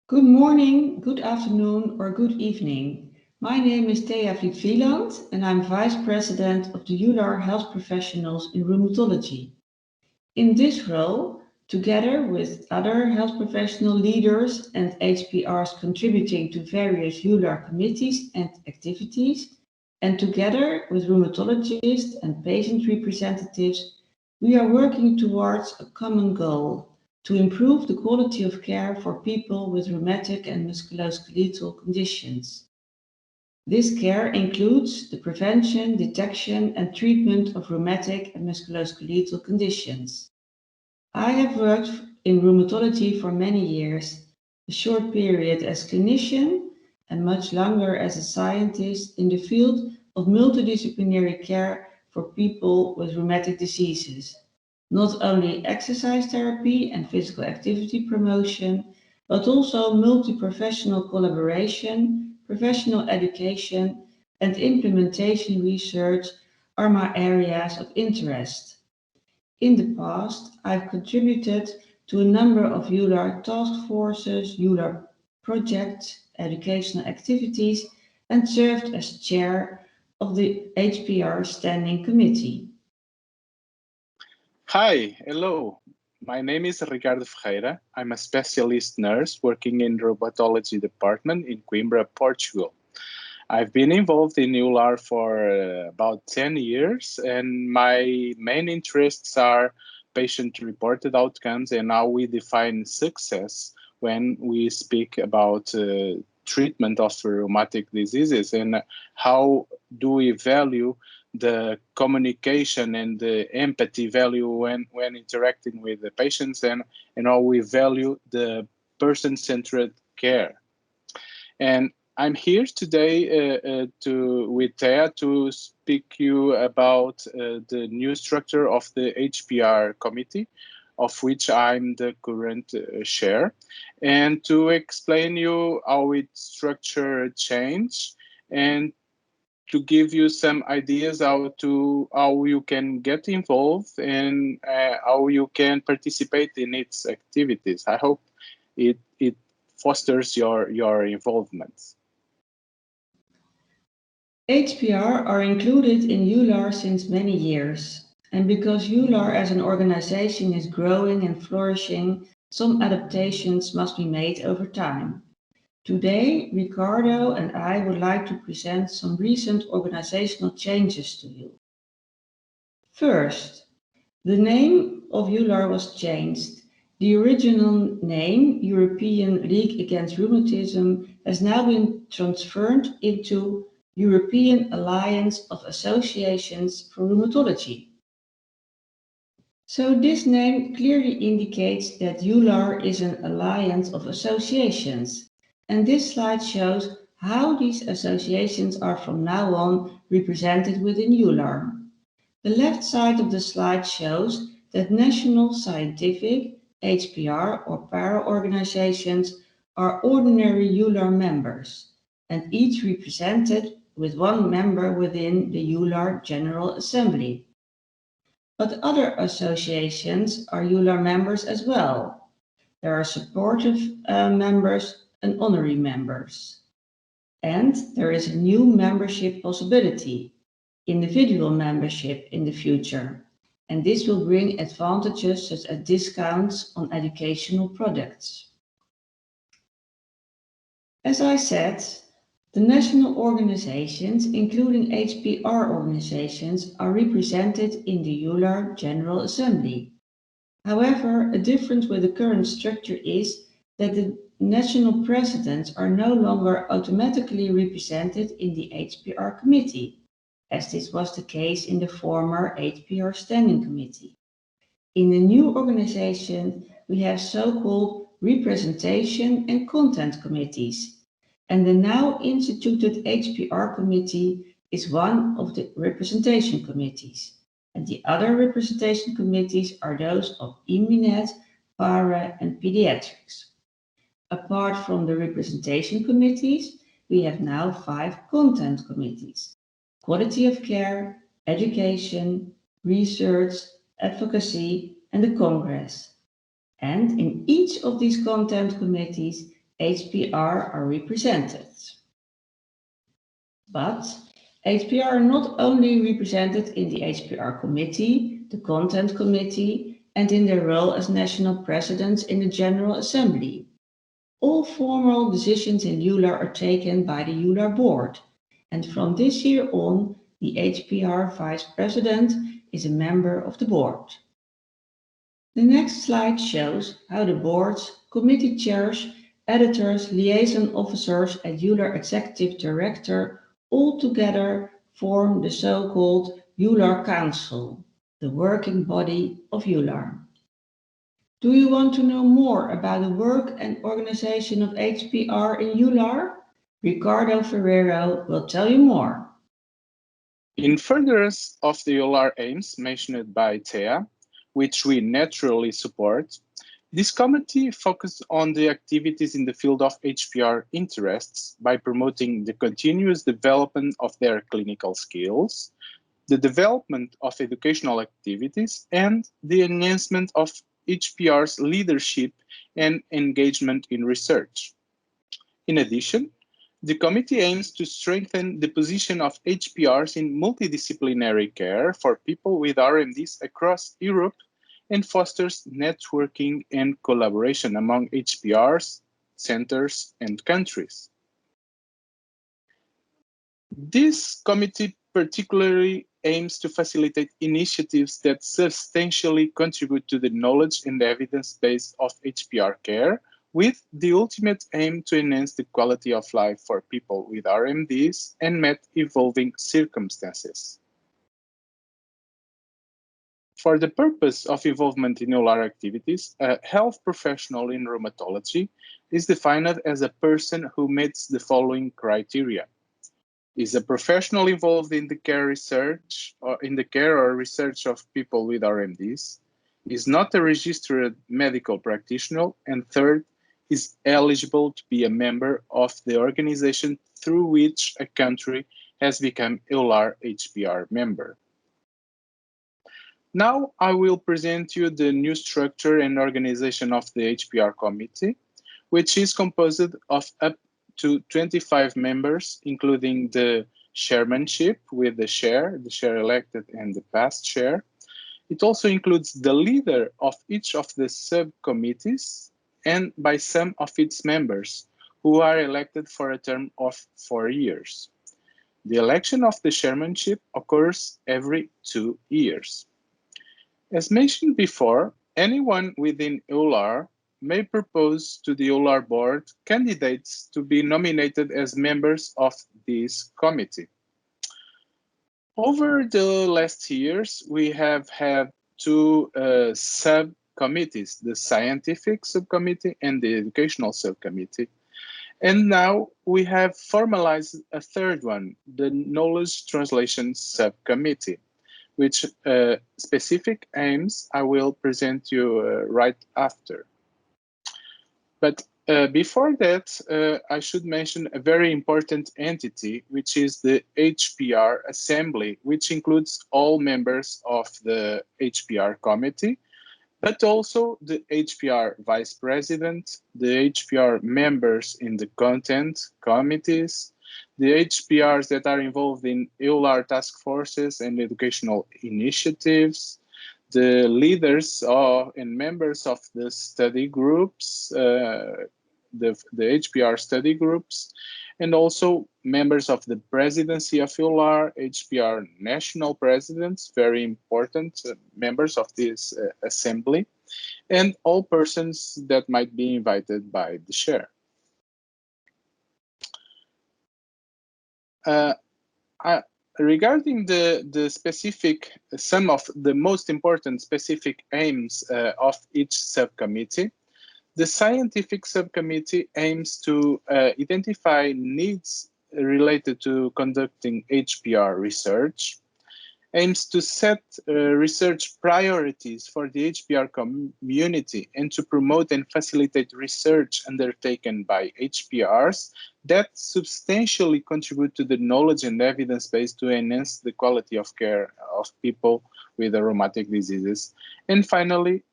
Good morning, good afternoon, or good evening. My name is Thea Vlieland, and I'm Vice President of the EULAR Health Professionals in Rheumatology. In this role, together with other health professional leaders and HPRs contributing to various EULAR committees and activities, and together with rheumatologists and patient representatives, we are working towards a common goal to improve the quality of care for people with rheumatic and musculoskeletal conditions. This care includes the prevention, detection, and treatment of rheumatic and musculoskeletal conditions. I have worked in rheumatology for many years, a short period as clinician and much longer as a scientist in the field of multidisciplinary care for people with rheumatic diseases. Not only exercise therapy and physical activity promotion, but also multi-professional collaboration, professional education, and implementation research are my areas of interest. In the past, I've contributed to a number of EULAR task forces, EULAR projects, educational activities, and served as chair of the HPR Standing Committee. Hi, hello. My name is Ricardo Fjeira. I'm a specialist nurse working in the rheumatology department in Coimbra, Portugal. I've been involved in EULAR for about 10 years, and my main interests are patient-reported outcomes and how we define success when we speak about treatment of rheumatic diseases, and how do we value the communication and the empathy value when interacting with the patients, and how we value the person-centered care. And I'm here today with Thea to speak you about the new structure of the HPR committee, of which I'm the current chair, and to explain you how its structure changed, and to give you some ideas how you can get involved and how you can participate in its activities. I hope it fosters your involvement. HPR are included in EULAR since many years, and because EULAR as an organization is growing and flourishing, some adaptations must be made over time. Today, Ricardo and I would like to present some recent organizational changes to you. First, the name of EULAR was changed. The original name, European League Against Rheumatism, has now been transferred into European Alliance of Associations for Rheumatology. So this name clearly indicates that EULAR is an alliance of associations, and this slide shows how these associations are from now on represented within EULAR. The left side of the slide shows that national scientific, HPR or para-organizations are ordinary EULAR members, and each represented with one member within the EULAR General Assembly. But other associations are EULAR members as well. There are supportive members and honorary members. And there is a new membership possibility, individual membership in the future. And this will bring advantages such as discounts on educational products. As I said, the national organizations, including HPR organizations, are represented in the EULAR General Assembly. However, a difference with the current structure is that the national presidents are no longer automatically represented in the HPR committee, as this was the case in the former HPR Standing Committee. In the new organization, we have so-called representation and content committees, and the now instituted HPR committee is one of the representation committees, and the other representation committees are those of Immunet, Para, and Pediatrics. Apart from the representation committees, we have now 5 content committees: quality of care, education, research, advocacy, and the Congress. And in each of these content committees, HPR are represented. But HPR are not only represented in the HPR committee, the content committee, and in their role as national presidents in the General Assembly. All formal decisions in EULAR are taken by the EULAR board, and from this year on, the HPR vice president is a member of the board. The next slide shows how the boards, committee chairs, editors, liaison officers, and EULAR executive director all together form the so-called EULAR Council, the working body of EULAR. Do you want to know more about the work and organization of HPR in EULAR? Ricardo Fjeira will tell you more. In furtherance of the EULAR aims mentioned by Thea, which we naturally support, this committee focused on the activities in the field of HPR interests by promoting the continuous development of their clinical skills, the development of educational activities, and the enhancement of HPR's leadership and engagement in research. In addition, the committee aims to strengthen the position of HPRs in multidisciplinary care for people with RMDs across Europe and fosters networking and collaboration among HPRs, centers, and countries. This committee particularly aims to facilitate initiatives that substantially contribute to the knowledge and evidence base of HPR care, with the ultimate aim to enhance the quality of life for people with RMDs and meet evolving circumstances. For the purpose of involvement in EULAR activities, a health professional in rheumatology is defined as a person who meets the following criteria: is a professional involved in the care research or in the care or research of people with RMDs, is not a registered medical practitioner, and third, is eligible to be a member of the organization through which a country has become EULAR HPR member. Now I will present you the new structure and organization of the HPR committee, which is composed of up to 25 members, including the chairmanship with the chair elected, and the past chair. It also includes the leader of each of the subcommittees and by some of its members, who are elected for a term of 4 years. The election of the chairmanship occurs every 2 years. As mentioned before, anyone within EULAR may propose to the EULAR board candidates to be nominated as members of this committee. Over the last years, we have had two subcommittees, the Scientific Subcommittee and the Educational Subcommittee. And now we have formalized a third one, the Knowledge Translation Subcommittee, which specific aims I will present you right after. But before that, I should mention a very important entity, which is the HPR Assembly, which includes all members of the HPR committee, but also the HPR vice president, the HPR members in the content committees, the HPRs that are involved in EULAR task forces and educational initiatives, the leaders and members of the study groups, the HPR study groups, and also members of the presidency of EULAR, HPR national presidents, very important members of this assembly, and all persons that might be invited by the chair. Regarding the specific, some of the most important specific aims of each subcommittee, the Scientific Subcommittee aims to identify needs related to conducting HPR research, aims to set research priorities for the HPR community and to promote and facilitate research undertaken by HPRs that substantially contribute to the knowledge and evidence base to enhance the quality of care of people with rheumatic diseases. And finally,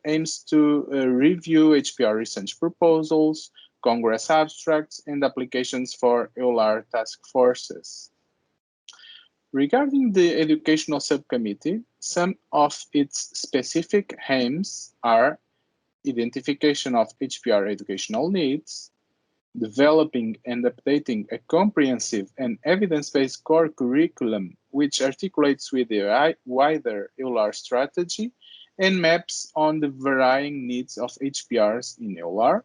aims to review HPR research proposals, Congress abstracts, and applications for EULAR task forces. Regarding the Educational Subcommittee, some of its specific aims are identification of HPR educational needs, developing and updating a comprehensive and evidence-based core curriculum which articulates with the wider EULAR strategy and maps on the varying needs of HPRs in EULAR.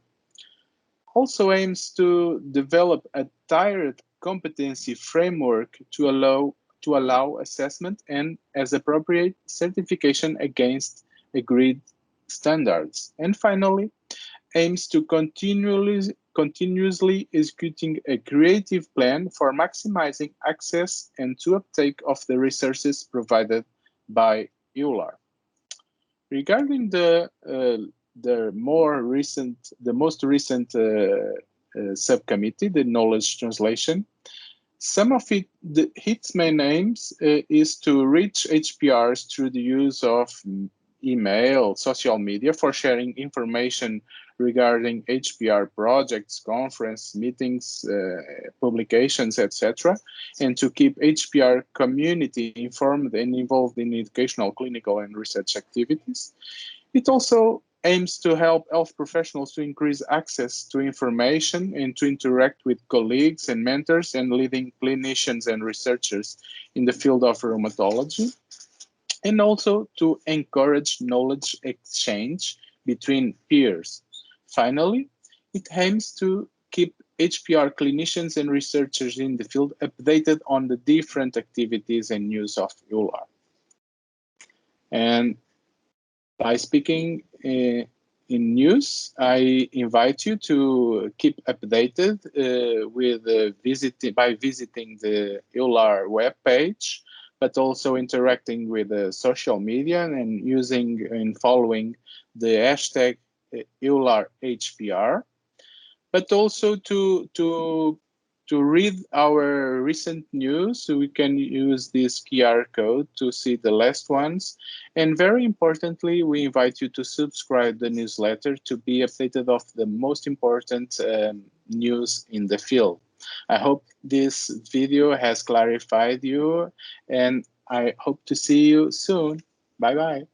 Also aims to develop a tiered competency framework to allow assessment and, as appropriate, certification against agreed standards. And finally, aims to continuously executing a creative plan for maximizing access and to uptake of the resources provided by EULAR. Regarding the most recent subcommittee, the knowledge translation, some of its main aims is to reach HPRs through the use of email, social media for sharing information regarding HPR projects, conference, meetings, publications, etc., and to keep HPR community informed and involved in educational, clinical, and research activities. It also aims to help health professionals to increase access to information and to interact with colleagues and mentors and leading clinicians and researchers in the field of rheumatology, and also to encourage knowledge exchange between peers. Finally, it aims to keep HPR clinicians and researchers in the field updated on the different activities and news of EULAR. And by speaking in news, I invite you to keep updated by visiting the EULAR webpage, but also interacting with social media and using and following the hashtag EULAR HPR, but also to read our recent news. So we can use this QR code to see the last ones. And very importantly, we invite you to subscribe the newsletter to be updated of the most important news in the field. I hope this video has clarified you, and I hope to see you soon. Bye-bye.